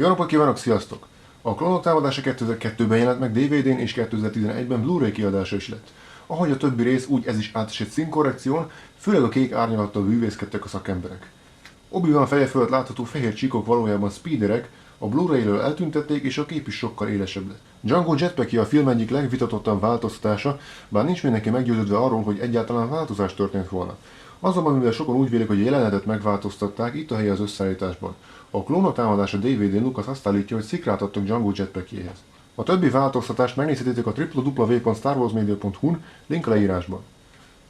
Jó napot kívánok, sziasztok! A Klónok támadása 2002-ben jelent meg DVD-n és 2011-ben Blu-ray kiadása is lett. Ahogy a többi rész, úgy ez is átesett színkorrekción, főleg a kék árnyalattal bűvészkedtek a szakemberek. Obi-Wan feje fölött látható fehér csíkok valójában speederek, a Blu-ray-ről eltüntették és a kép is sokkal élesebb lett. Django Jetpacki a film egyik legvitatottabb változtatása, bár nincs mindenki meggyőződve arról, hogy egyáltalán változás történt volna. Azonban, mivel sokan úgy vélik, hogy a jelenetet megváltoztatták, itt a helye az összeállításban. A Klónok támadása DVD-n Lucas azt állítja, hogy szikrát adtak Django Jetpackiéhez. A többi változtatást megnézhetitek a www.starwarsmedia.hu-n, link a leírásban.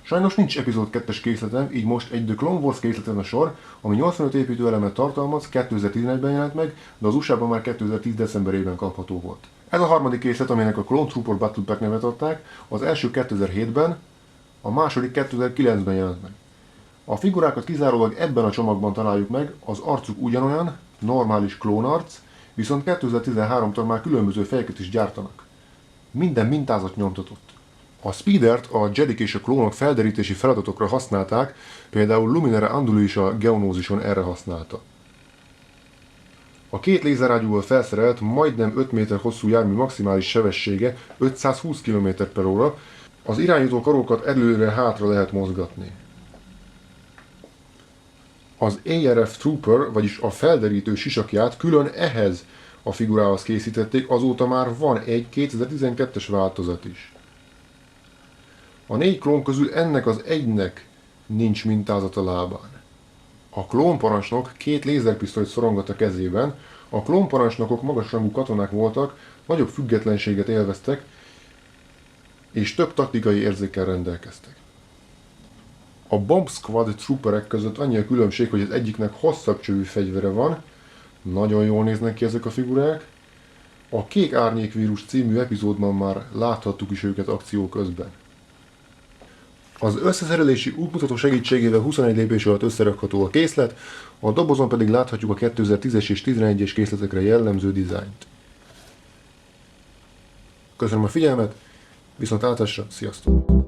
Sajnos nincs epizód 2-es készletem, így most egy The Clone Wars készleten a sor, ami 85 építőelemet tartalmaz, 2011-ben jelent meg, de az USA-ban már 2010. decemberében kapható volt. Ez a harmadik készlet, aminek a Clone Trooper Battle Pack nevet adták, az első 2007-ben, a második 2009-ben jelent meg. A figurákat kizárólag ebben a csomagban találjuk meg, az arcuk ugyanolyan, normális klónarc, viszont 2013-tól már különböző fejeket is gyártanak. Minden mintázat nyomtatott. A speedert a Jedik és a klónok felderítési feladatokra használták, például Luminara Unduli is a Geonózison erre használta. A két lézerágyúval felszerelt, majdnem 5 méter hosszú jármű maximális sebessége 520 km/h, az irányító karokat előre-hátra lehet mozgatni. Az ARF Trooper, vagyis a felderítő sisakját külön ehhez a figurához készítették, azóta már van egy 2012-es változat is. A 4 klón közül ennek az egynek nincs mintázat a lábán. A klónparancsnok 2 lézerpisztolyt szorongat a kezében, a klónparancsnokok magasrangú katonák voltak, nagyobb függetlenséget élveztek, és több taktikai érzékkel rendelkeztek. A Bomb Squad trooperek között annyi a különbség, hogy az egyiknek hosszabb csövű fegyvere van, nagyon jól néznek ki ezek a figurák. A Kék Árnyékvírus című epizódban már láthattuk is őket akció közben. Az összeszerelési útmutató segítségével 21 lépés alatt összerakható a készlet, a dobozon pedig láthatjuk a 2010-es és 2011-es készletekre jellemző dizájnt. Köszönöm a figyelmet, viszontlátásra, sziasztok!